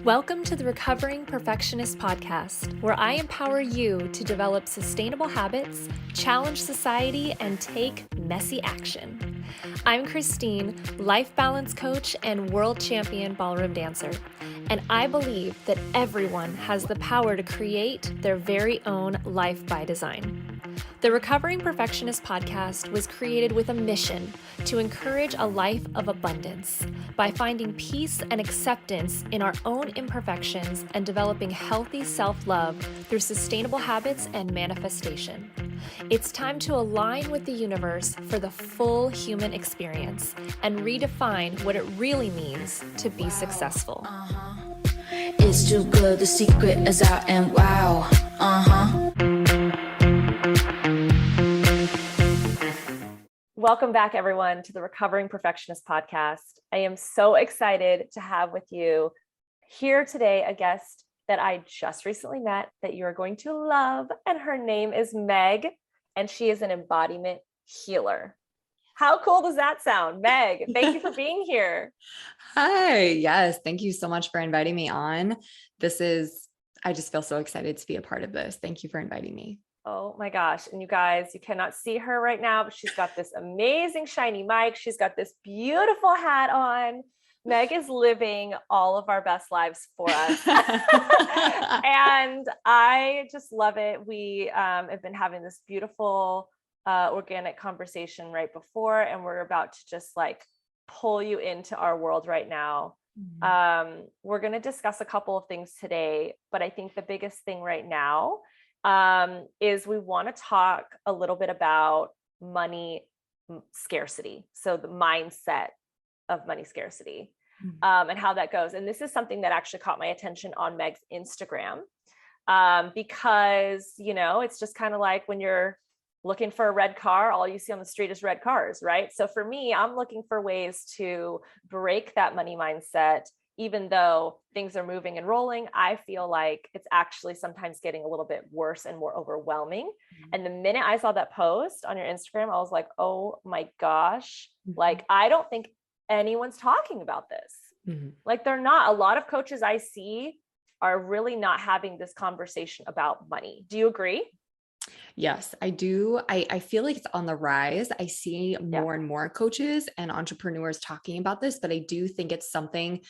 Welcome to the Recovering Perfectionist Podcast, where I empower you to develop sustainable habits, challenge society, and take messy action. I'm Christine, life balance coach and world champion ballroom dancer, and I believe that everyone has the power to create their very own life by design. The Recovering Perfectionist Podcast was created with a mission to encourage a life of abundance by finding peace and acceptance in our own imperfections and developing healthy self-love through sustainable habits and manifestation. It's time to align with the universe for the full human experience and redefine what it really means to be successful. It's too good, the secret is out and wow. Welcome back, everyone, to the Recovering Perfectionist Podcast. I am so excited to have with you here today a guest that I just recently met that you are going to love, and her name is Meg, and she is an embodiment healer. How cool does that sound? Meg, thank you for being here. Hi. Yes. Thank you so much for inviting me on. I just feel so excited to be a part of this. Thank you for inviting me. Oh my gosh. And you guys, you cannot see her right now, but she's got this amazing shiny mic. She's got this beautiful hat on. Meg is living all of our best lives for us. And I just love it. We have been having this beautiful organic conversation right before, and we're about to just like pull you into our world right now. We're going to discuss a couple of things today, but I think the biggest thing right now is we want to talk a little bit about money scarcity. So the mindset of money scarcity, and how that goes. And this is something that actually caught my attention on Meg's Instagram, because, it's just kind of like when you're looking for a red car, all you see on the street is red cars, right? So for me, I'm looking for ways to break that money mindset. Even though things are moving and rolling, I feel like it's actually sometimes getting a little bit worse and more overwhelming. And the minute I saw that post on your Instagram, I was like, oh my gosh, like, I don't think anyone's talking about this. Like, they're not. A lot of coaches I see are really not having this conversation about money. Do you agree? Yes, I do. I feel like it's on the rise. I see more and more coaches and entrepreneurs talking about this, but I do think it's something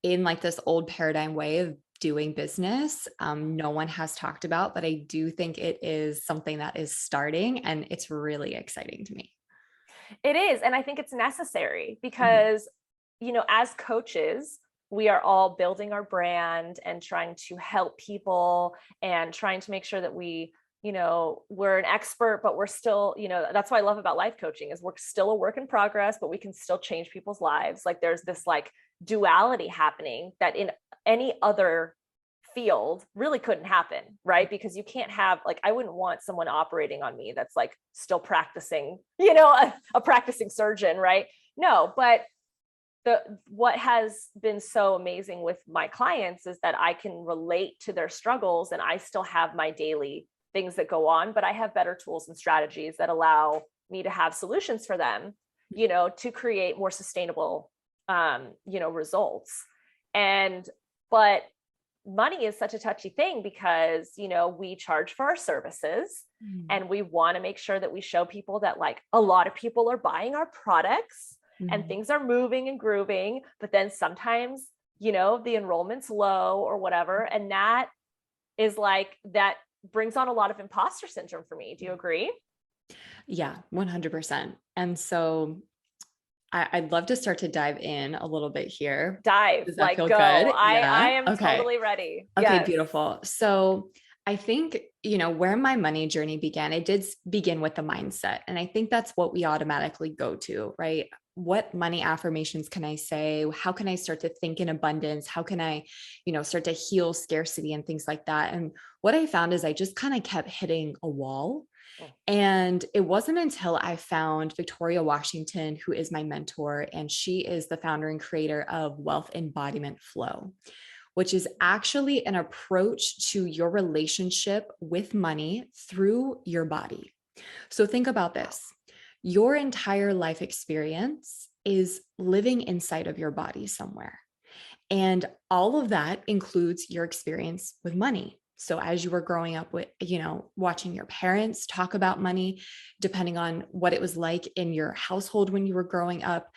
in like this old paradigm way of doing business. No one has talked about, but I do think it is something that is starting, and it's really exciting to me. It is. And I think it's necessary because, as coaches, we are all building our brand and trying to help people and trying to make sure that we, we're an expert, but we're still, that's what I love about life coaching is we're still a work in progress, but we can still change people's lives. Like, there's this like duality happening that in any other field really couldn't happen, right? Because you can't have, like, I wouldn't want someone operating on me that's like still practicing, a practicing surgeon, right? No, but what has been so amazing with my clients is that I can relate to their struggles, and I still have my daily things that go on, but I have better tools and strategies that allow me to have solutions for them, to create more sustainable, results. But money is such a touchy thing because, we charge for our services, and we want to make sure that we show people that like a lot of people are buying our products and things are moving and grooving, but then sometimes, the enrollment's low or whatever. And that is like, that brings on a lot of imposter syndrome for me. Do you agree? Yeah, 100%. And so I'd love to start to dive in a little bit here. Dive, Does that like, feel go. good? I am Okay. totally ready. Okay, Yes. beautiful. So I think, where my money journey began, it did begin with the mindset. And I think that's what we automatically go to, right? What money affirmations can I say? How can I start to think in abundance? How can I, start to heal scarcity and things like that? And what I found is I just kind of kept hitting a wall. And it wasn't until I found Victoria Washington, who is my mentor, and she is the founder and creator of Wealth Embodiment Flow, which is actually an approach to your relationship with money through your body. So think about this. Your entire life experience is living inside of your body somewhere. And all of that includes your experience with money. So as you were growing up with, watching your parents talk about money, depending on what it was like in your household when you were growing up,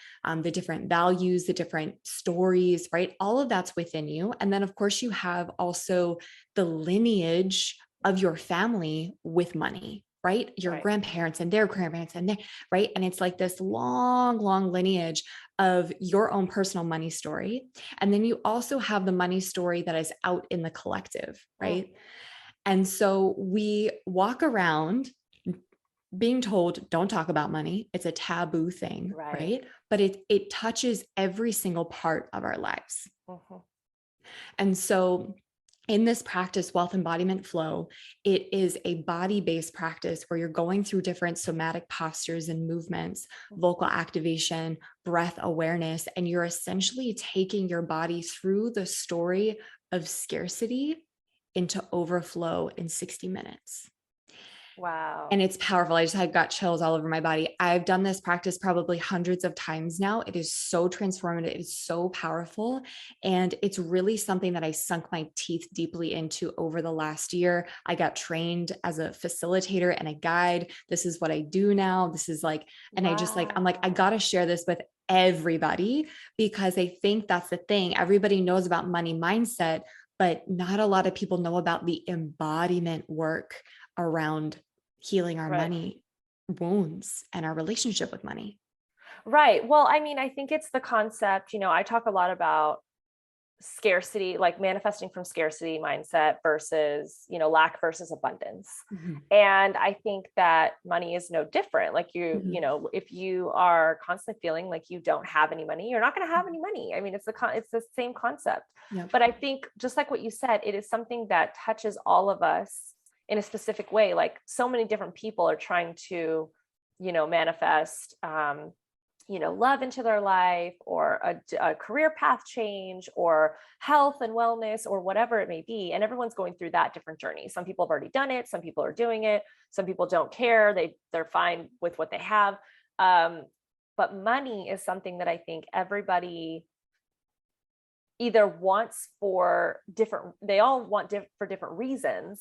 the different values, the different stories, right? All of that's within you. And then of course you have also the lineage of your family with money, right? Your grandparents and their grandparents and right? And it's like this long, long lineage of your own personal money story. And then you also have the money story that is out in the collective, right? And so we walk around being told, don't talk about money. It's a taboo thing, right? But it touches every single part of our lives. And so in this practice, wealth embodiment flow, it is a body-based practice where you're going through different somatic postures and movements, vocal activation, breath awareness, and you're essentially taking your body through the story of scarcity into overflow in 60 minutes. Wow. And it's powerful. I got chills all over my body. I've done this practice probably hundreds of times now. It is so transformative. It is so powerful. And it's really something that I sunk my teeth deeply into over the last year. I got trained as a facilitator and a guide. This is what I do now. This is like, and I'm like, I got to share this with everybody because I think that's the thing. Everybody knows about money mindset, but not a lot of people know about the embodiment work around healing our money wounds and our relationship with money. Right. Well, I mean, I think it's the concept, I talk a lot about scarcity, like manifesting from scarcity mindset versus, lack versus abundance. And I think that money is no different. Like if you are constantly feeling like you don't have any money, you're not going to have any money. I mean, it's the same concept. But I think just like what you said, it is something that touches all of us in a specific way. Like so many different people are trying to, manifest, love into their life or a career path change or health and wellness or whatever it may be. And everyone's going through that different journey. Some people have already done it. Some people are doing it. Some people don't care. They're fine with what they have. But money is something that I think everybody either wants for different, they all want for different reasons,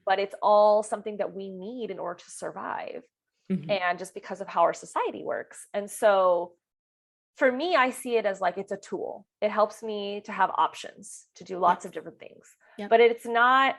but it's all something that we need in order to survive. And just because of how our society works. And so for me, I see it as like, it's a tool. It helps me to have options to do lots of different things, but it's not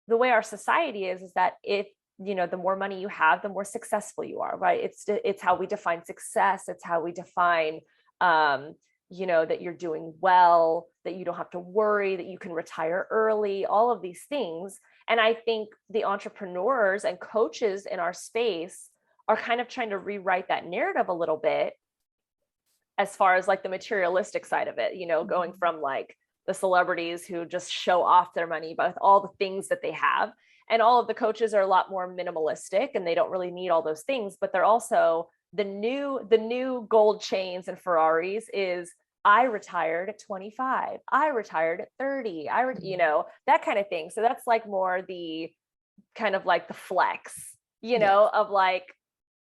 the way our society is that if, the more money you have, the more successful you are, right? It's how we define success. It's how we define, that you're doing well, that you don't have to worry, that you can retire early, all of these things. And I think the entrepreneurs and coaches in our space are kind of trying to rewrite that narrative a little bit as far as like the materialistic side of it, going from like the celebrities who just show off their money with all the things that they have. And all of the coaches are a lot more minimalistic and they don't really need all those things, but they're also the new gold chains and Ferraris is I retired at 25. I retired at 30. That kind of thing. So that's like more the kind of like the flex, of like,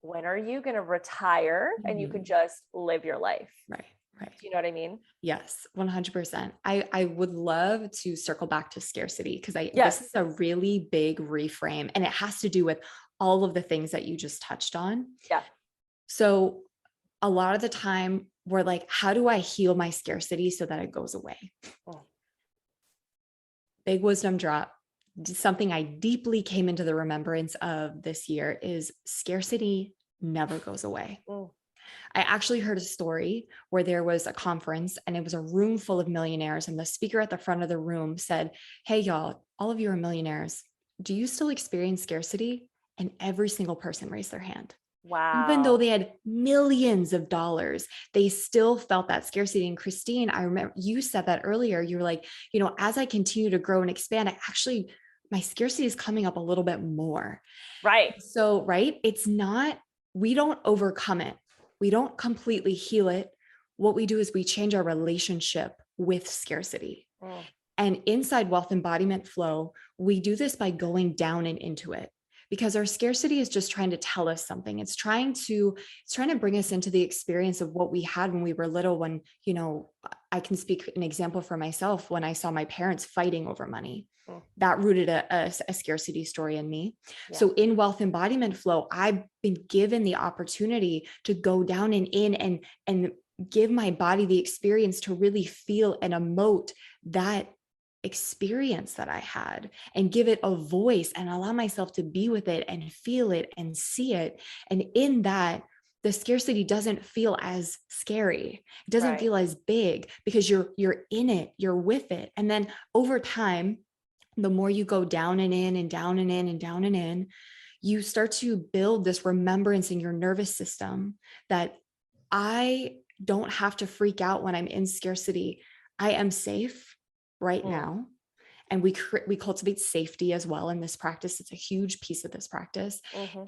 when are you going to retire and you can just live your life? Right. Do you know what I mean? Yes, 100%. I would love to circle back to scarcity because this is a really big reframe and it has to do with all of the things that you just touched on. Yeah. So a lot of the time we're like, how do I heal my scarcity so that it goes away? Big wisdom drop. Something I deeply came into the remembrance of this year is scarcity never goes away. I actually heard a story where there was a conference and it was a room full of millionaires. And the speaker at the front of the room said, hey, y'all, all of you are millionaires. Do you still experience scarcity? And every single person raised their hand. Wow. Even though they had millions of dollars, they still felt that scarcity. And Christine, I remember you said that earlier. You were like, as I continue to grow and expand, my scarcity is coming up a little bit more. Right. So, it's not, we don't overcome it. We don't completely heal it. What we do is we change our relationship with scarcity. And inside wealth embodiment flow, we do this by going down and into it. because our scarcity is just trying to tell us something. It's trying to bring us into the experience of what we had when we were little, when, you know, I can speak an example for myself. When I saw my parents fighting over money, that rooted a scarcity story in me. Yeah. So in wealth embodiment flow, I've been given the opportunity to go down and in and give my body the experience to really feel and emote that experience that I had, and give it a voice and allow myself to be with it and feel it and see it. And in that, the scarcity doesn't feel as scary. It doesn't feel as big, because you're in it, you're with it. And then over time, the more you go down and in and down and in and down and in, you start to build this remembrance in your nervous system that I don't have to freak out when I'm in scarcity. I am safe right now. And we cultivate safety as well in this practice. It's a huge piece of this practice.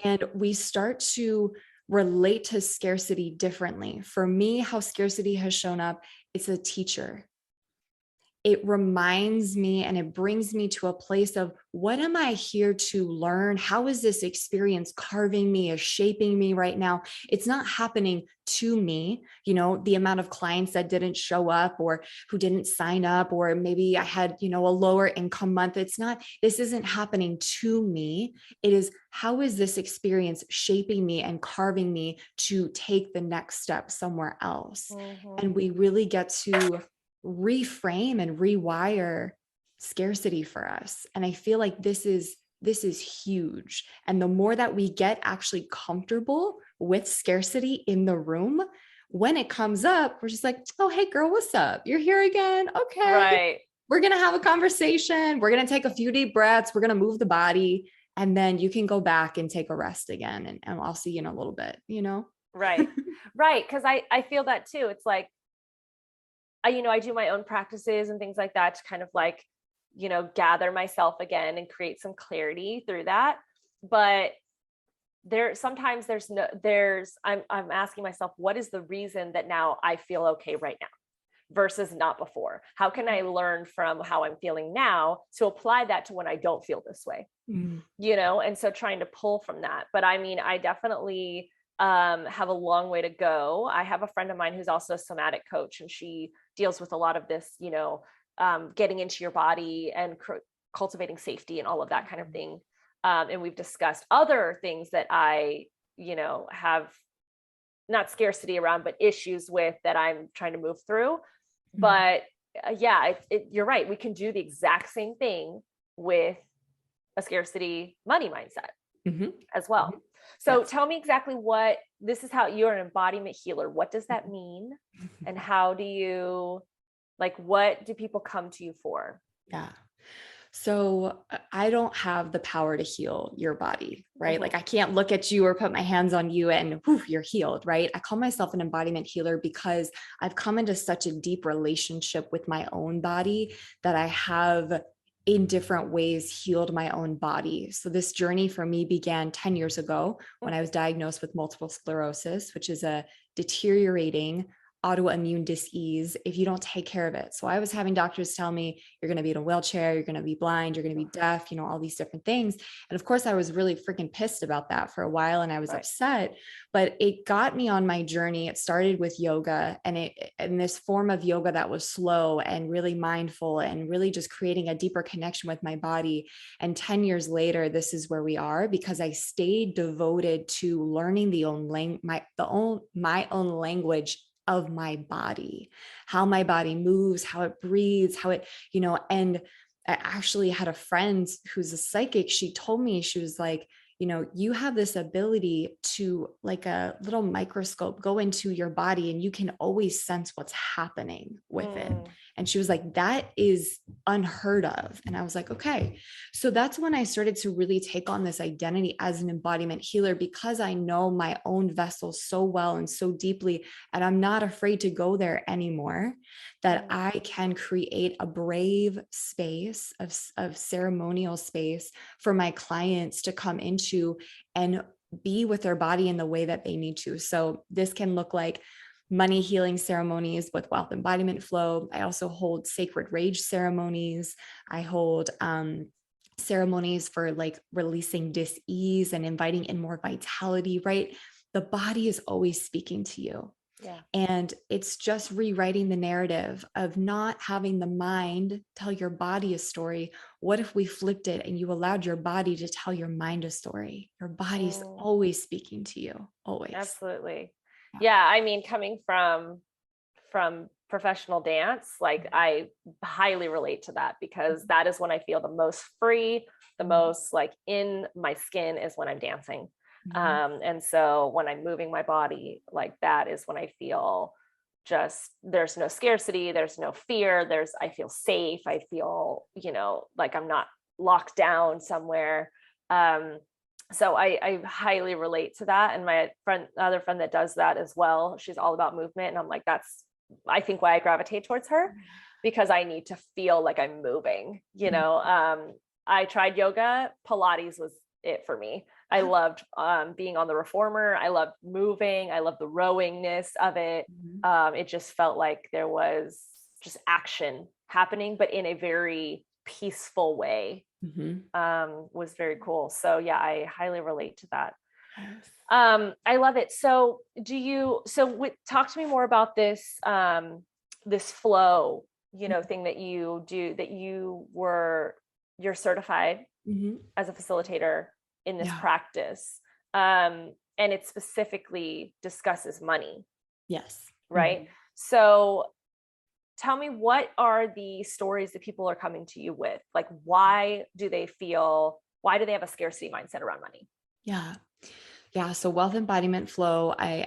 And we start to relate to scarcity differently. For me, how scarcity has shown up, it's a teacher. It reminds me and it brings me to a place of, what am I here to learn? How is this experience carving me or shaping me right now? It's not happening to me. You know, the amount of clients that didn't show up or who didn't sign up, or maybe I had, you know, a lower income month. This isn't happening to me. It is, how is this experience shaping me and carving me to take the next step somewhere else? And we really get to reframe and rewire scarcity for us. And I feel like this is huge. And the more that we get actually comfortable with scarcity in the room, when it comes up, we're just like, oh, hey girl, what's up? You're here again. Okay. Right. We're going to have a conversation. We're going to take a few deep breaths. We're going to move the body. And then you can go back and take a rest again. And I'll see you in a little bit, you know? Right. Right. Cause I feel that too. It's like, I do my own practices and things like that to kind of like, gather myself again and create some clarity through that. But sometimes I'm asking myself, what is the reason that now I feel okay right now versus not before? How can I learn from how I'm feeling now to apply that to when I don't feel this way? And so trying to pull from that. But I mean, I definitely have a long way to go. I have a friend of mine who's also a somatic coach, and she deals with a lot of this, getting into your body and cultivating safety and all of that kind of thing. And we've discussed other things that I, have not scarcity around, but issues with that I'm trying to move through. But you're right. We can do the exact same thing with a scarcity money mindset as well. So tell me exactly this is how you're an embodiment healer. What does that mean? And how do you, what do people come to you for? Yeah. So I don't have the power to heal your body, right? Like I can't look at you or put my hands on you and you're healed, right? I call myself an embodiment healer because I've come into such a deep relationship with my own body that I have in different ways healed my own body. So this journey for me began 10 years ago when I was diagnosed with multiple sclerosis, which is a deteriorating autoimmune disease if you don't take care of it. So I was having doctors tell me, you're going to be in a wheelchair, you're going to be blind, you're going to be deaf, all these different things. And of course I was really freaking pissed about that for a while, and I was upset, but it got me on my journey. It started with yoga, and this form of yoga that was slow and really mindful and really just creating a deeper connection with my body. And 10 years later, this is where we are because I stayed devoted to learning my own language of my body, how my body moves, how it breathes, how it, and I actually had a friend who's a psychic. She told me, she was like, you have this ability to, like a little microscope, go into your body and you can always sense what's happening with it. And she was like, that is unheard of. And I was like, okay. So that's when I started to really take on this identity as an embodiment healer, because I know my own vessel so well and so deeply, and I'm not afraid to go there anymore, that I can create a brave space of ceremonial space for my clients to come into and be with their body in the way that they need to. So this can look like money healing ceremonies with wealth embodiment flow. I also hold sacred rage ceremonies. I hold ceremonies for like releasing dis-ease and inviting in more vitality, right? The body is always speaking to you. Yeah. And it's just rewriting the narrative of not having the mind tell your body a story. What if we flipped it and you allowed your body to tell your mind a story? Your body's always speaking to you, always. Absolutely. Yeah. I mean, coming from professional dance, like I highly relate to that, because that is when I feel the most free, the most like in my skin is when I'm dancing. And so when I'm moving my body, like that is when I feel just, there's no scarcity, there's no fear, I feel safe. I feel, like I'm not locked down somewhere. So I highly relate to that. And my other friend that does that as well, she's all about movement. And I'm like, that's, I think, why I gravitate towards her, because I need to feel like I'm moving, I tried yoga. Pilates was it for me. I loved being on the reformer. I loved moving. I loved the rowingness of it. It just felt like there was just action happening, but in a very peaceful way. Was very cool. So yeah, I highly relate to that. I love it. So talk to me more about this, this flow, thing that you do, that you're certified as a facilitator in this practice. And it specifically discusses money. Yes. Right. So tell me, what are the stories that people are coming to you with? Like, why do they have a scarcity mindset around money? Yeah. So wealth embodiment flow, I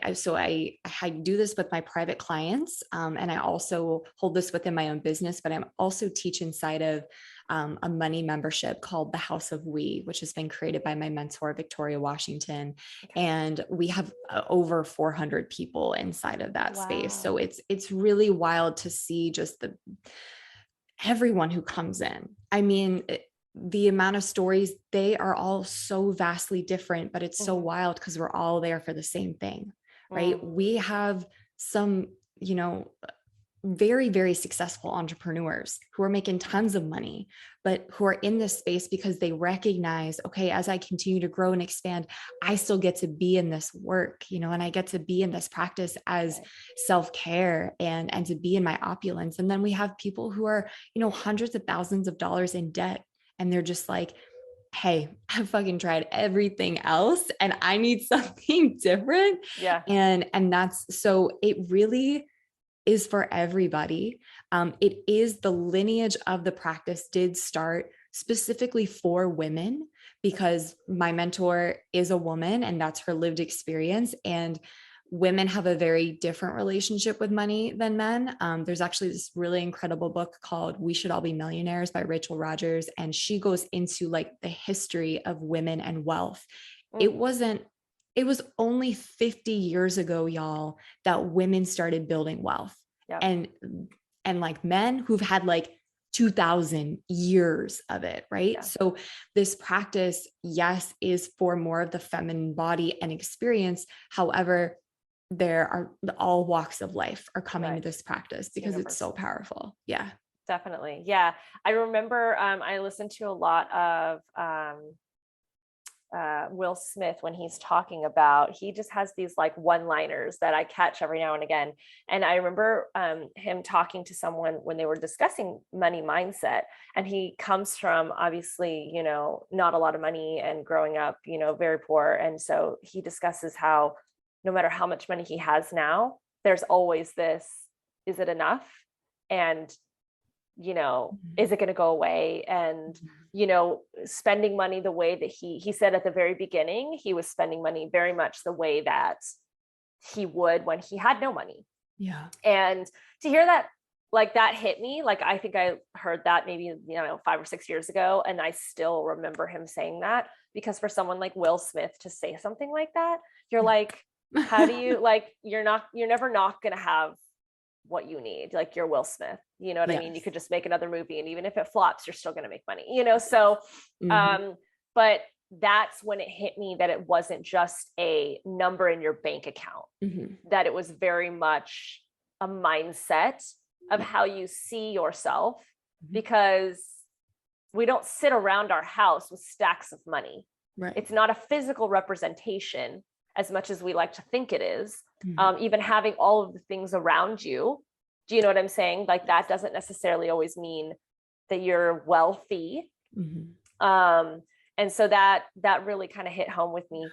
do this with my private clients. And I also hold this within my own business, but I'm also teach inside of a money membership called the House of We, which has been created by my mentor, Victoria Washington. And we have over 400 people inside of that space. So it's really wild to see just everyone who comes in. I mean, the amount of stories, they are all so vastly different, but it's so wild because we're all there for the same thing, right? We have some, very, very successful entrepreneurs who are making tons of money, but who are in this space because they recognize, okay, as I continue to grow and expand, I still get to be in this work, and I get to be in this practice as self-care and to be in my opulence. And then we have people who are, hundreds of thousands of dollars in debt. And they're just like, hey, I've fucking tried everything else and I need something different. Yeah. And that's, so it really is for everybody. It is, the lineage of the practice did start specifically for women because my mentor is a woman and that's her lived experience. And women have a very different relationship with money than men. There's actually this really incredible book called We Should All Be Millionaires by Rachel Rogers. And she goes into like the history of women and wealth. It was only 50 years ago, y'all, that women started building wealth. And like men who've had like 2000 years of it, right? So this practice, yes, is for more of the feminine body and experience. However, there are all walks of life are coming to this practice because it's so powerful. Yeah, definitely. Yeah. I remember, I listened to a lot of, Will Smith when he's talking about, he just has these like one-liners that I catch every now and again. And I remember him talking to someone when they were discussing money mindset, and he comes from obviously, not a lot of money and growing up, very poor. And so he discusses how no matter how much money he has now, there's always this, is it enough? And is it going to go away? And, spending money the way that he said at the very beginning, he was spending money very much the way that he would when he had no money. Yeah. And to hear that, like that hit me, like, I think I heard that maybe, 5 or 6 years ago. And I still remember him saying that, because for someone like Will Smith to say something like that, you're like, how do you, like, you're never not going to have what you need. Like, you're Will Smith, you know what I mean? You could just make another movie, and even if it flops, you're still going to make money, so, but that's when it hit me that it wasn't just a number in your bank account, that it was very much a mindset of how you see yourself, because we don't sit around our house with stacks of money. Right. It's not a physical representation as much as we like to think it is. Even having all of the things around you. Do you know what I'm saying? Like that doesn't necessarily always mean that you're wealthy. And so that really kind of hit home with me.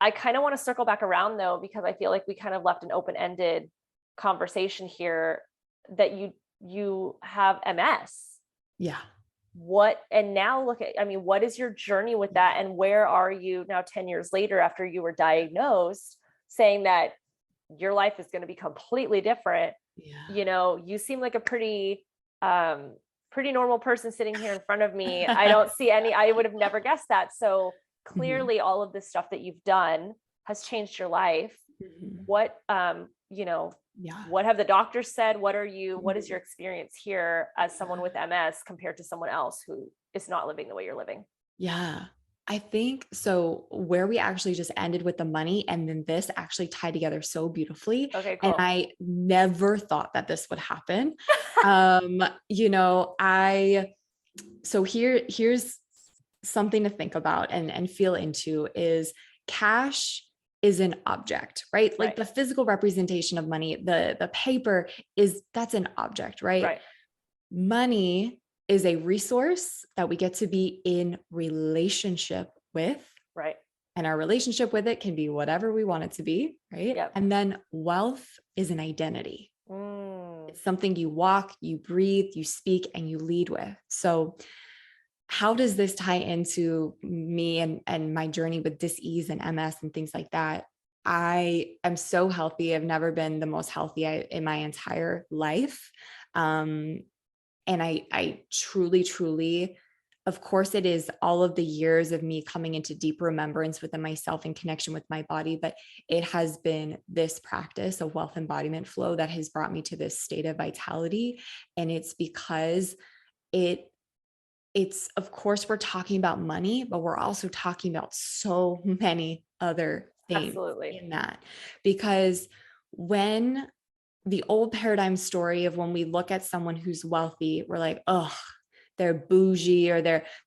I kind of want to circle back around though, because I feel like we kind of left an open-ended conversation here that you have MS. Yeah. And now look at, I mean, what is your journey with that? And where are you now 10 years later after you were diagnosed, saying that your life is going to be completely different? Yeah. You know, you seem like a pretty normal person sitting here in front of me. I don't see I would have never guessed that. So clearly all of this stuff that you've done has changed your life. What, what have the doctors said? What is your experience here as someone with MS compared to someone else who is not living the way you're living? Yeah. I think so. Where we actually just ended with the money and then this actually tied together so beautifully. Okay, cool. And I never thought that this would happen. So here's something to think about and feel into is cash is an object, right? Like the physical representation of money, the paper that's an object, right? Money is a resource that we get to be in relationship with. Right. And our relationship with it can be whatever we want it to be, right? Yep. And then wealth is an identity. It's something you walk, you breathe, you speak, and you lead with. So how does this tie into me and my journey with dis-ease and MS and things like that? I am so healthy. I've never been the most healthy in my entire life. And I truly, truly, of course, it is all of the years of me coming into deep remembrance within myself and connection with my body, but it has been this practice of wealth embodiment flow that has brought me to this state of vitality. And it's because it's, of course, we're talking about money, but we're also talking about so many other things in that, because when the old paradigm story of when we look at someone who's wealthy, we're like, oh, they're bougie, or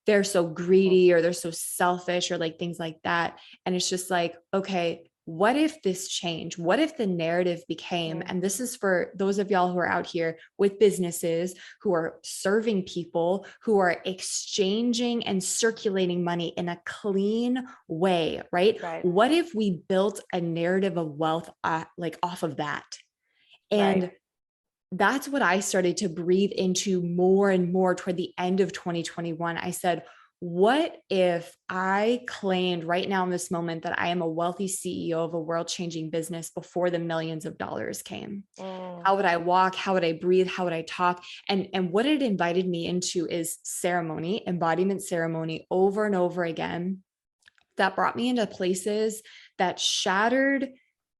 they're so greedy, or they're so selfish, or like things like that. And it's just like, okay, what if this changed? What if the narrative became, and this is for those of y'all who are out here with businesses, who are serving people, who are exchanging and circulating money in a clean way, right? What if we built a narrative of wealth like off of that? And that's what I started to breathe into more and more toward the end of 2021. I said, what if I claimed right now in this moment that I am a wealthy CEO of a world-changing business before the millions of dollars came? How would I walk? How would I breathe? How would I talk? And what it invited me into is ceremony, embodiment ceremony over and over again, that brought me into places that shattered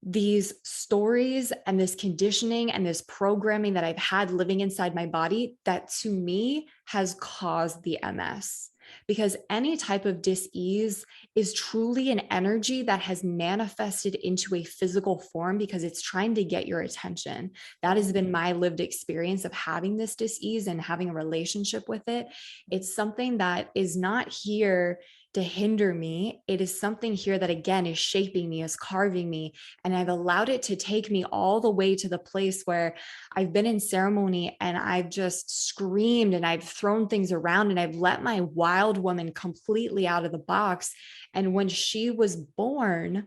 these stories and this conditioning and this programming that I've had living inside my body that to me has caused the MS. Because any type of dis-ease is truly an energy that has manifested into a physical form because it's trying to get your attention. That has been my lived experience of having this dis-ease and having a relationship with it. It's something that is not here to hinder me. It is something here that, again, is shaping me, is carving me. And I've allowed it to take me all the way to the place where I've been in ceremony and I've just screamed and I've thrown things around and I've let my wild woman completely out of the box. And when she was born,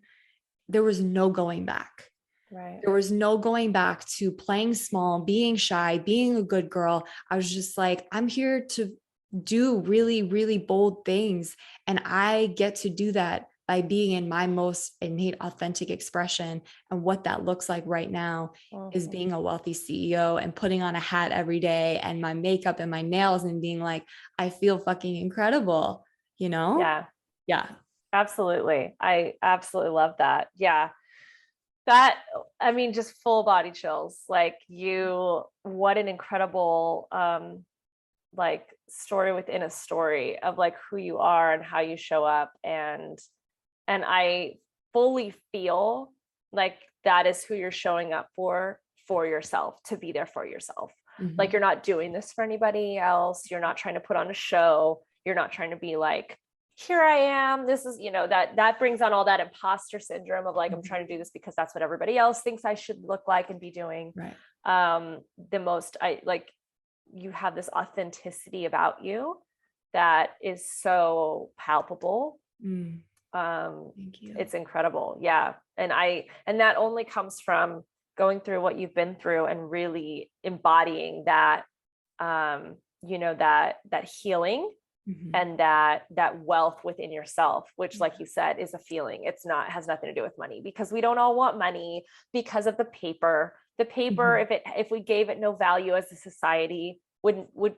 there was no going back. There was no going back to playing small, being shy, being a good girl. I was just like, I'm here to do really, really bold things. And I get to do that by being in my most innate, authentic expression. And what that looks like right now is being a wealthy CEO and putting on a hat every day and my makeup and my nails and being like, I feel fucking incredible, you know? Yeah. Absolutely. I absolutely love that. Yeah. That, I mean, just full body chills. Like what an incredible, like story within a story of like who you are and how you show up. And I fully feel like that is who you're showing up for yourself, to be there for yourself. Like, you're not doing this for anybody else. You're not trying to put on a show. You're not trying to be like, here I am. This is, that brings on all that imposter syndrome of like, I'm trying to do this because that's what everybody else thinks I should look like and be doing. Right. You have this authenticity about you that is so palpable. Thank you. It's incredible. Yeah. And that only comes from going through what you've been through and really embodying that, that healing and that wealth within yourself, which, like you said, is a feeling. Has nothing to do with money, because we don't all want money because of the paper. If we gave it no value as a society, would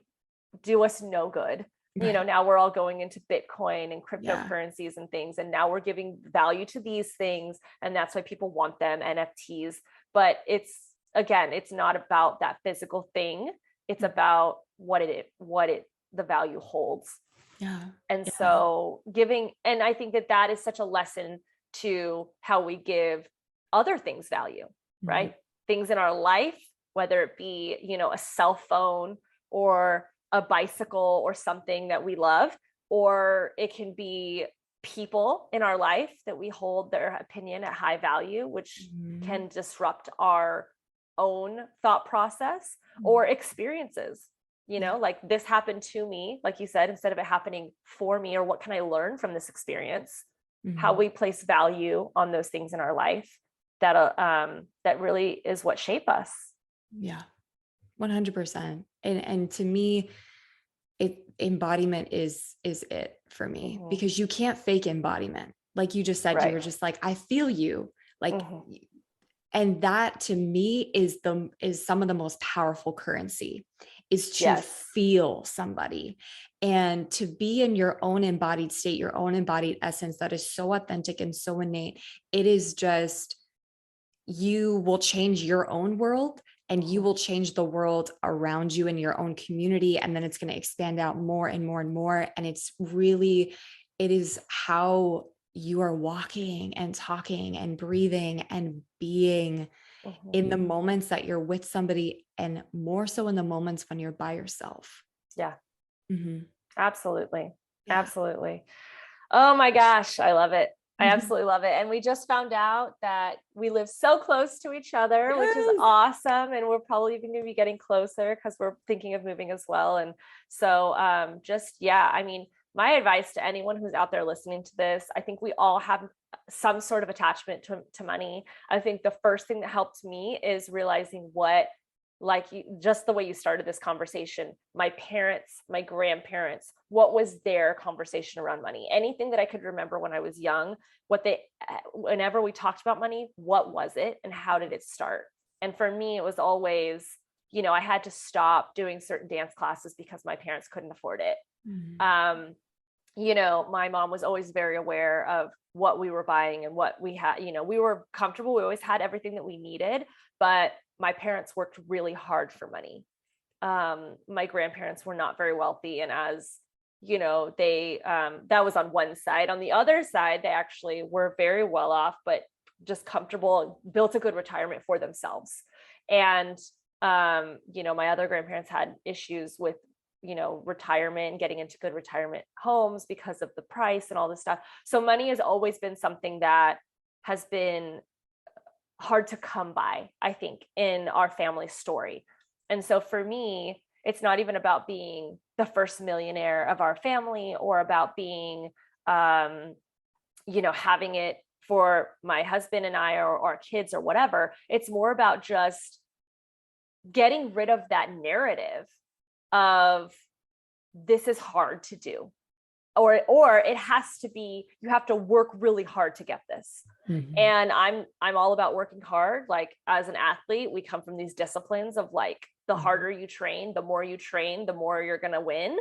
do us no good. Right. Now we're all going into Bitcoin and cryptocurrencies and things, and now we're giving value to these things, and that's why people want them, NFTs. But it's not about that physical thing. It's about what the value holds. Yeah. And so and I think that is such a lesson to how we give other things value, right? Things in our life, whether it be, a cell phone or a bicycle or something that we love, or it can be people in our life that we hold their opinion at high value, which can disrupt our own thought process, or experiences, like this happened to me, like you said, instead of it happening for me, or what can I learn from this experience, how we place value on those things in our life that really is what shape us. Yeah. 100%. And to me, embodiment is it for me, because you can't fake embodiment. Like you just said, right. You were just like, I feel you, like, and that to me is some of the most powerful currency, is to feel somebody and to be in your own embodied state, your own embodied essence that is so authentic and so innate. It is just, you will change your own world, and you will change the world around you in your own community. And then it's going to expand out more and more and more. And it is how you are walking and talking and breathing and being in the moments that you're with somebody, and more so in the moments when you're by yourself. Yeah. Absolutely. Yeah. Absolutely. Oh my gosh. I love it. I absolutely love it. And we just found out that we live so close to each other, which is awesome. And we're probably even going to be getting closer because we're thinking of moving as well. And so my advice to anyone who's out there listening to this, I think we all have some sort of attachment to money. I think the first thing that helped me is realizing just the way you started this conversation, my parents, my grandparents, what was their conversation around money? Anything that I could remember when I was young, whenever we talked about money, what was it and how did it start? And for me, it was always, I had to stop doing certain dance classes because my parents couldn't afford it. My mom was always very aware of what we were buying and what we had, we were comfortable. We always had everything that we needed, but my parents worked really hard for money. My grandparents were not very wealthy. And as that was on one side. On the other side, they actually were very well off, but just comfortable, built a good retirement for themselves. And, my other grandparents had issues with, retirement and getting into good retirement homes because of the price and all this stuff. So money has always been something that has been hard to come by, I think, in our family story. And so for me, it's not even about being the first millionaire of our family or about being, having it for my husband and I or our kids or whatever. It's more about just getting rid of that narrative of this is hard to do. Or it has to be, you have to work really hard to get this. And I'm all about working hard. Like as an athlete, we come from these disciplines of like, the harder you train, the more you're going to win.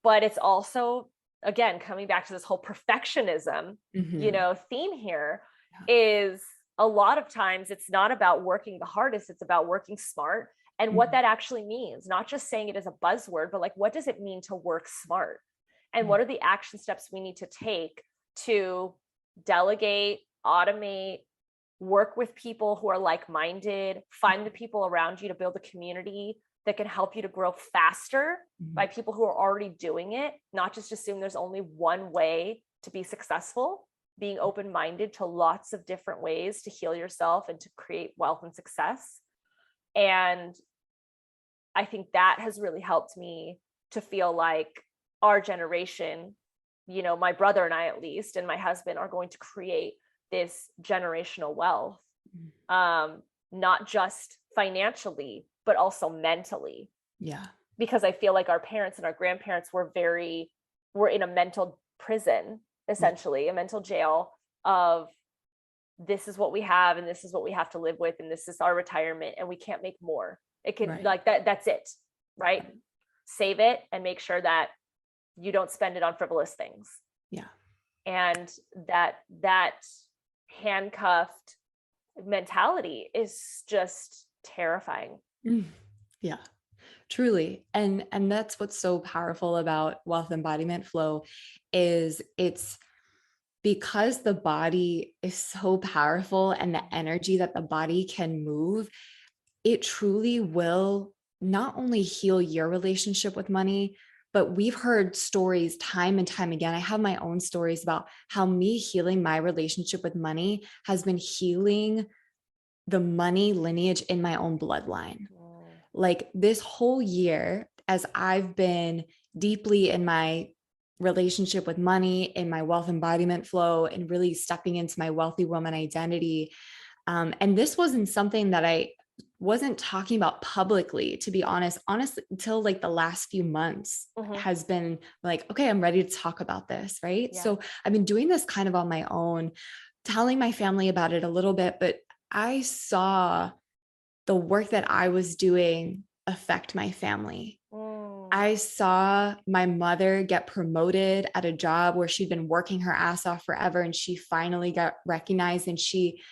But it's also, again, coming back to this whole perfectionism, theme here is a lot of times it's not about working the hardest, it's about working smart. And what that actually means, not just saying it as a buzzword, but like, what does it mean to work smart? And what are the action steps we need to take to delegate, automate, work with people who are like-minded, find the people around you to build a community that can help you to grow faster by people who are already doing it, not just assume there's only one way to be successful, being open-minded to lots of different ways to heal yourself and to create wealth and success. And I think that has really helped me to feel like our generation, you know, my brother and I, at least, and my husband, are going to create this generational wealth, not just financially, but also mentally. Yeah. Because I feel like our parents and our grandparents were in a mental prison, essentially, a mental jail of, this is what we have and this is what we have to live with and this is our retirement and we can't make more. It can like that's it, right? Save it and make sure that you don't spend it on frivolous things. Yeah. And that handcuffed mentality is just terrifying. Yeah, truly. And that's what's so powerful about wealth embodiment flow is it's because the body is so powerful and the energy that the body can move, it truly will not only heal your relationship with money, but we've heard stories time and time again. I have my own stories about how me healing my relationship with money has been healing the money lineage in my own bloodline. Like this whole year, as I've been deeply in my relationship with money, in my wealth embodiment flow, and really stepping into my wealthy woman identity. And this wasn't something that I wasn't talking about publicly, to be honest, until like the last few months has been like, okay, I'm ready to talk about this. Right. Yeah. So I've been doing this kind of on my own, telling my family about it a little bit, but I saw the work that I was doing affect my family. I saw my mother get promoted at a job where she'd been working her ass off forever, and she finally got recognized, and she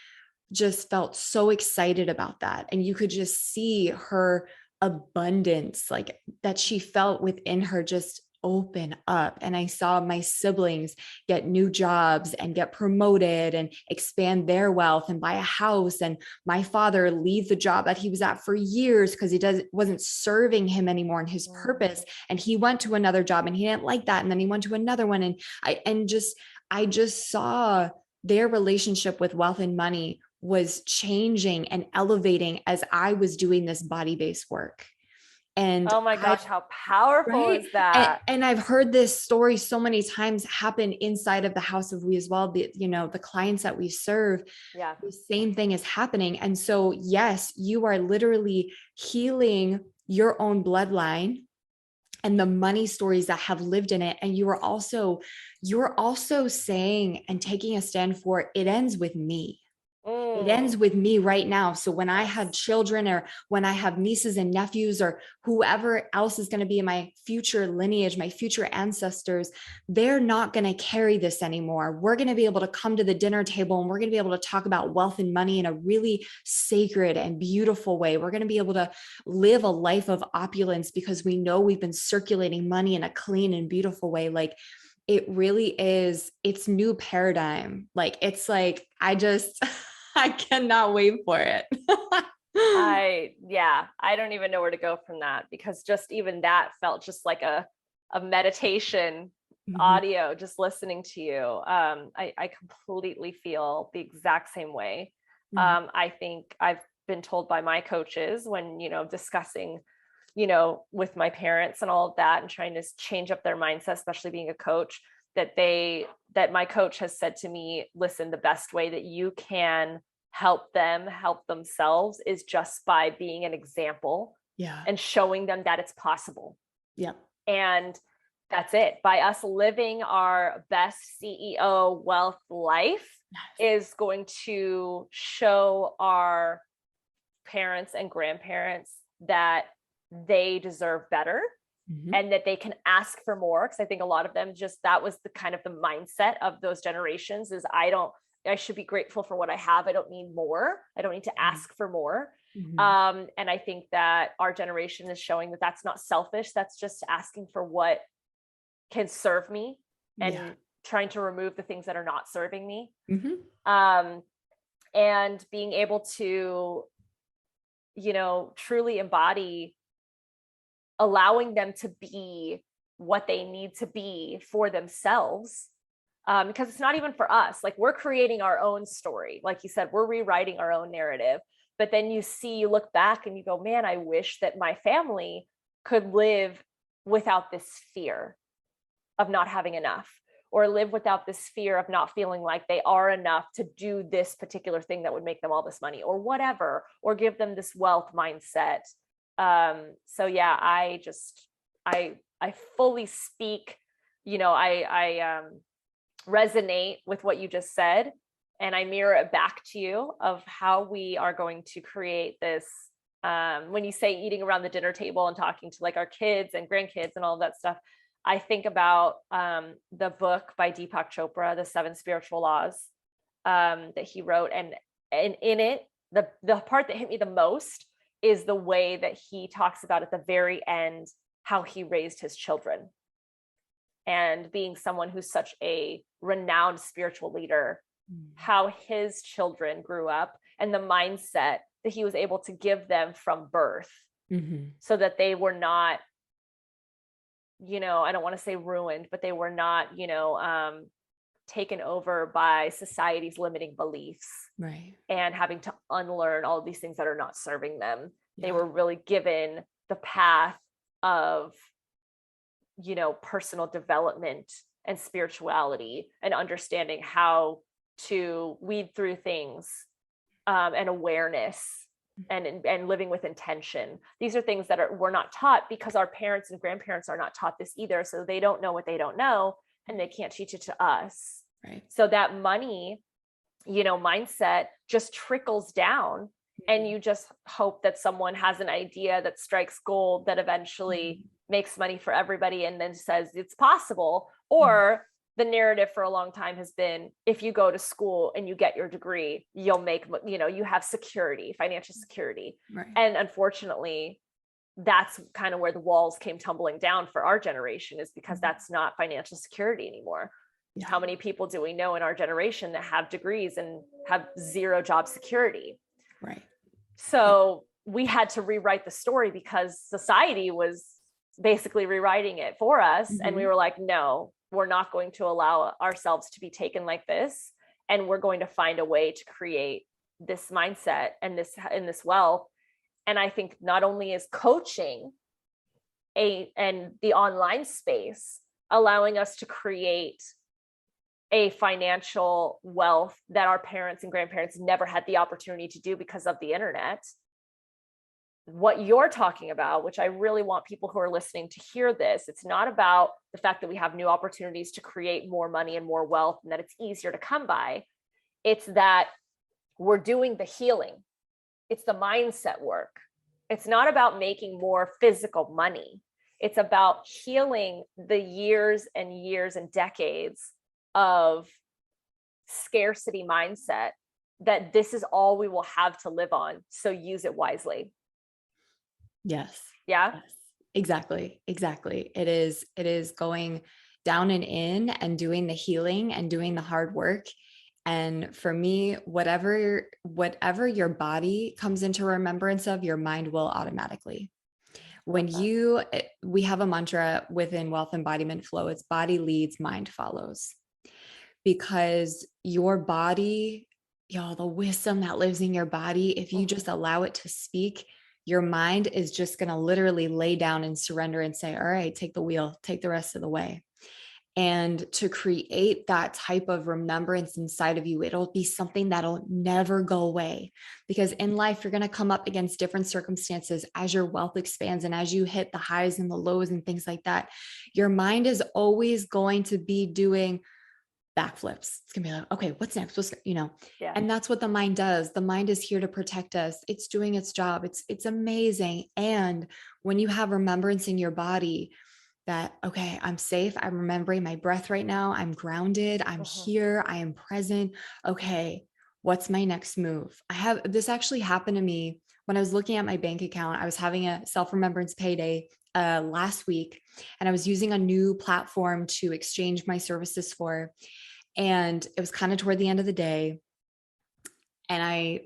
just felt so excited about that. And you could just see her abundance, like that she felt within her, just open up. And I saw my siblings get new jobs and get promoted and expand their wealth and buy a house. And my father leave the job that he was at for years because wasn't serving him anymore in his purpose. And he went to another job and he didn't like that. And then he went to another one. And I just saw their relationship with wealth and money was changing and elevating as I was doing this body-based work. And oh my gosh, how powerful is that? And I've heard this story so many times happen inside of the house of We as well. The clients that we serve, the same thing is happening. And so, yes, you are literally healing your own bloodline and the money stories that have lived in it. And you're also saying and taking a stand for, it ends with me. It ends with me right now. So when I had children, or when I have nieces and nephews, or whoever else is going to be in my future lineage, my future ancestors, they're not going to carry this anymore. We're going to be able to come to the dinner table and we're going to be able to talk about wealth and money in a really sacred and beautiful way. We're going to be able to live a life of opulence because we know we've been circulating money in a clean and beautiful way. Like, it really is, it's new paradigm. Like, it's like, I cannot wait for it. I don't even know where to go from that, because just even that felt just like a meditation audio, just listening to you. I completely feel the exact same way. I think I've been told by my coaches when, discussing, with my parents and all of that and trying to change up their mindset, especially being a coach, that my coach has said to me, listen, the best way that you can help them help themselves is just by being an example and showing them that it's possible. And that's it. By us living our best CEO wealth life is going to show our parents and grandparents that they deserve better and that they can ask for more. Because I think a lot of them that was the kind of the mindset of those generations is, I should be grateful for what I have. I don't need more. I don't need to ask for more. And I think that our generation is showing that that's not selfish. That's just asking for what can serve me and trying to remove the things that are not serving me. And being able to, truly embody allowing them to be what they need to be for themselves. Because it's not even for us. Like, we're creating our own story. Like you said, we're rewriting our own narrative. But then you look back and you go, man, I wish that my family could live without this fear of not having enough, or live without this fear of not feeling like they are enough to do this particular thing that would make them all this money or whatever, or give them this wealth mindset. So yeah, I fully speak, I resonate with what you just said, and I mirror it back to you of how we are going to create this. When you say eating around the dinner table and talking to like our kids and grandkids and all of that stuff, I think about the book by Deepak Chopra, The 7 Spiritual Laws, that he wrote. And in it, the part that hit me the most is the way that he talks about at the very end, how he raised his children. And being someone who's such a renowned spiritual leader, how his children grew up and the mindset that he was able to give them from birth, so that they were not, I don't want to say ruined, but they were not, taken over by society's limiting beliefs, right? And having to unlearn all of these things that are not serving them. Yeah. They were really given the path of, personal development and spirituality, and understanding how to weed through things, and awareness, and living with intention. These are things that we're not taught, because our parents and grandparents are not taught this either. So they don't know what they don't know, and they can't teach it to us. Right. So that money, mindset just trickles down, and you just hope that someone has an idea that strikes gold that eventually makes money for everybody, and then says it's possible. Or the narrative for a long time has been, if you go to school and you get your degree, you'll make, you have security, financial security. Right. And unfortunately, that's kind of where the walls came tumbling down for our generation, is because that's not financial security anymore. Yeah. How many people do we know in our generation that have degrees and have zero job security? Right. So we had to rewrite the story, because society was basically rewriting it for us. And we were like, no, we're not going to allow ourselves to be taken like this. And we're going to find a way to create this mindset and this wealth. And I think not only is coaching and the online space allowing us to create a financial wealth that our parents and grandparents never had the opportunity to do because of the internet. What you're talking about, which I really want people who are listening to hear this, it's not about the fact that we have new opportunities to create more money and more wealth, and that it's easier to come by. It's that we're doing the healing. It's the mindset work. It's not about making more physical money. It's about healing the years and years and decades of scarcity mindset, that this is all we will have to live on. So use it wisely. Yes. Yeah. Yes. Exactly. It is going down and in and doing the healing and doing the hard work. And for me, whatever your body comes into remembrance of, your mind will automatically. When we have a mantra within Wealth Embodiment Flow, it's body leads, mind follows. Because your body, the wisdom that lives in your body, if you just allow it to speak, your mind is just going to literally lay down and surrender and say, all right, take the wheel, take the rest of the way. And to create that type of remembrance inside of you, it'll be something that'll never go away. Because in life, you're going to come up against different circumstances as your wealth expands and as you hit the highs and the lows and things like that. Your mind is always going to be doing backflips. It's gonna be like, okay, what's next? Yeah. And that's what the mind does. The mind is here to protect us. It's doing its job. It's amazing. And when you have remembrance in your body that, okay, I'm safe. I'm remembering my breath right now. I'm grounded. I'm here. I am present. Okay. What's my next move? This actually happened to me when I was looking at my bank account. I was having a self-remembrance payday last week, and I was using a new platform to exchange my services for. And it was kind of toward the end of the day. And I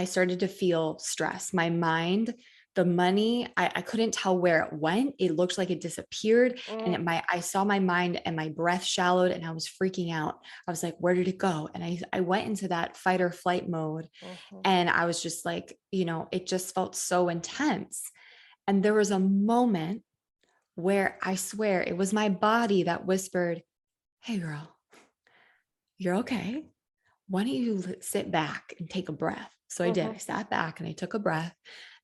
started to feel stress. My mind the money, I couldn't tell where it went. It looked like it disappeared. And I saw my mind and my breath shallowed and I was freaking out. I was like, where did it go? And I went into that fight or flight mode. And I was just like, it just felt so intense. And there was a moment where I swear it was my body that whispered, hey girl, you're okay. Why don't you sit back and take a breath? So I did. I sat back and I took a breath.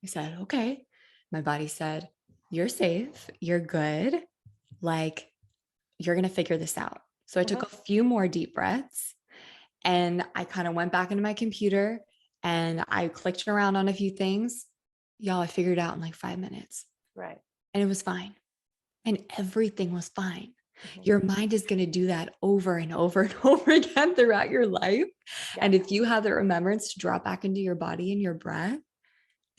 I said, okay. My body said, you're safe. You're good. Like, you're going to figure this out. So I took a few more deep breaths and I kind of went back into my computer and I clicked around on a few things. Y'all, I figured it out in like 5 minutes. Right. And it was fine. And everything was fine. Your mind is going to do that over and over and over again throughout your life. Yeah. And if you have the remembrance to drop back into your body and your breath,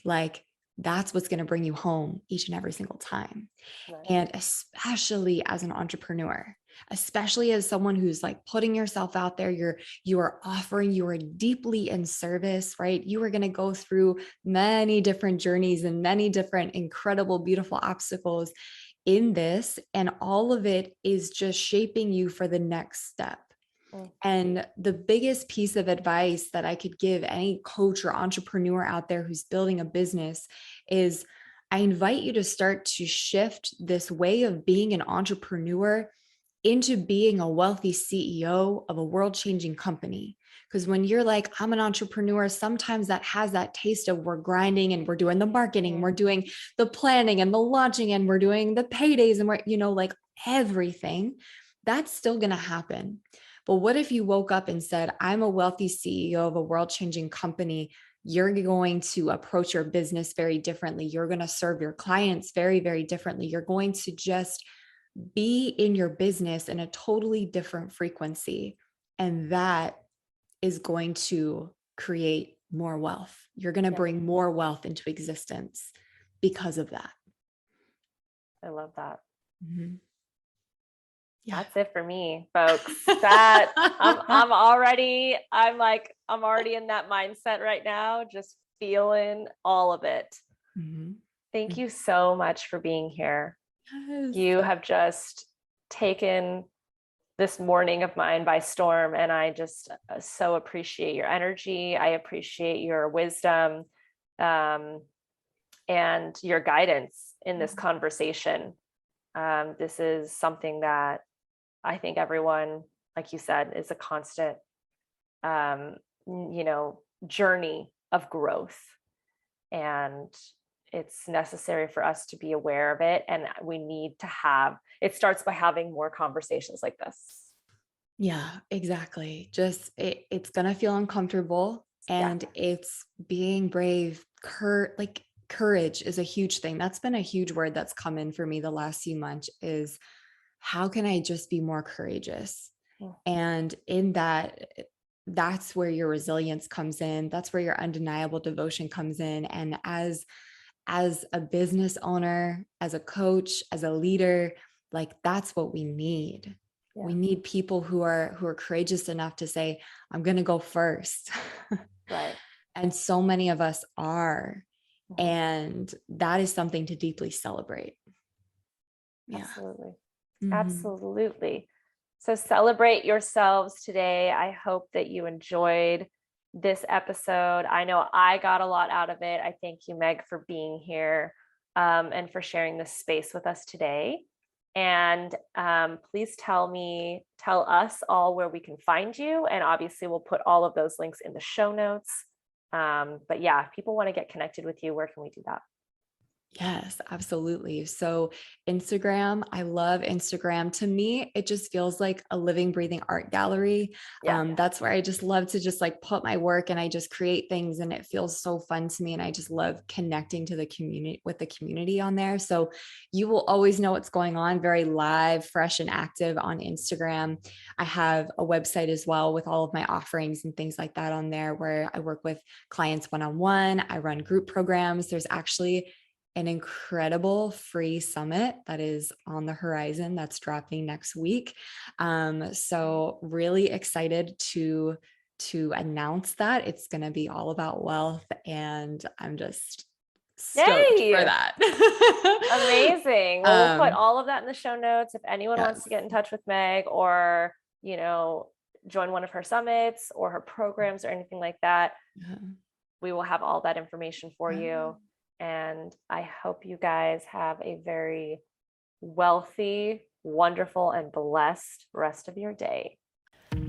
like that's what's going to bring you home each and every single time. Right. And especially as an entrepreneur, especially as someone who's like putting yourself out there, you are offering, you are deeply in service, right? You are going to go through many different journeys and many different incredible, beautiful obstacles in this, and all of it is just shaping you for the next step. And the biggest piece of advice that I could give any coach or entrepreneur out there who's building a business is I invite you to start to shift this way of being an entrepreneur into being a wealthy CEO of a world-changing company. Because when you're like, I'm an entrepreneur, sometimes that has that taste of we're grinding and we're doing the marketing, we're doing the planning and the launching and we're doing the paydays and we're, like everything. That's still going to happen. But what if you woke up and said, I'm a wealthy CEO of a world-changing company? You're going to approach your business very differently. You're going to serve your clients very, very differently. You're going to just be in your business in a totally different frequency. And that is going to create more wealth. You're going to bring more wealth into existence because of that. I love that. Yeah. That's it for me, folks. That I'm already in that mindset right now, just feeling all of it. Thank you so much for being here. Yes. You have just taken this morning of mine by storm, and I just so appreciate your energy. I appreciate your wisdom, and your guidance in this conversation. This is something that I think everyone, like you said, is a constant, journey of growth, and it's necessary for us to be aware of it. And we need to it starts by having more conversations like this. Yeah, exactly. Just it's going to feel uncomfortable, and it's being brave. Courage is a huge thing. That's been a huge word that's come in for me the last few months is how can I just be more courageous? And in that's where your resilience comes in. That's where your undeniable devotion comes in. And as a business owner, as a coach, as a leader, like that's what we need. Yeah. We need people who are courageous enough to say, I'm going to go first. Right. And so many of us are. And that is something to deeply celebrate. Yeah. Absolutely. Absolutely. So celebrate yourselves today. I hope that you enjoyed this episode. I know I got a lot out of it. I thank you, Meg, for being here, and for sharing this space with us today. And please tell us all where we can find you. And obviously we'll put all of those links in the show notes. But yeah, if people want to get connected with you, where can we do that? Yes, absolutely. So Instagram, I love Instagram. To me, it just feels like a living, breathing art gallery. Yeah. That's where I just love to just like put my work and I just create things and it feels so fun to me. And I just love connecting to the community with the community on there. So you will always know what's going on, very live, fresh and active on Instagram. I have a website as well with all of my offerings and things like that on there where I work with clients one-on-one. I run group programs. There's actually an incredible free summit that is on the horizon that's dropping next week. So really excited to announce that. It's going to be all about wealth, and I'm just stoked Yay! for that. Amazing. Well, we'll put all of that in the show notes. If anyone wants to get in touch with Meg or, join one of her summits or her programs or anything like that, we will have all that information for you. And I hope you guys have a very wealthy, wonderful, and blessed rest of your day.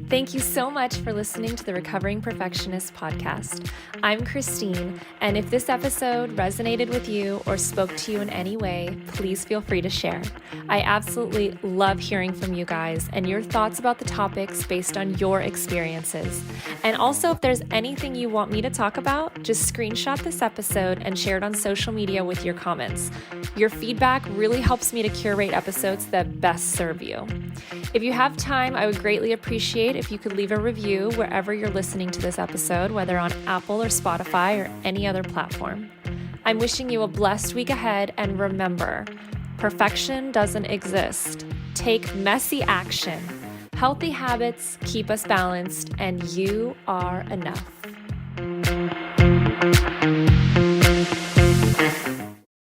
Thank you so much for listening to the Recovering Perfectionist Podcast. I'm Christine, and if this episode resonated with you or spoke to you in any way, please feel free to share. I absolutely love hearing from you guys and your thoughts about the topics based on your experiences. And also, if there's anything you want me to talk about, just screenshot this episode and share it on social media with your comments. Your feedback really helps me to curate episodes that best serve you. If you have time, I would greatly appreciate if you could leave a review wherever you're listening to this episode, whether on Apple or Spotify or any other platform. I'm wishing you a blessed week ahead, and remember, perfection doesn't exist. Take messy action. Healthy habits keep us balanced, and you are enough.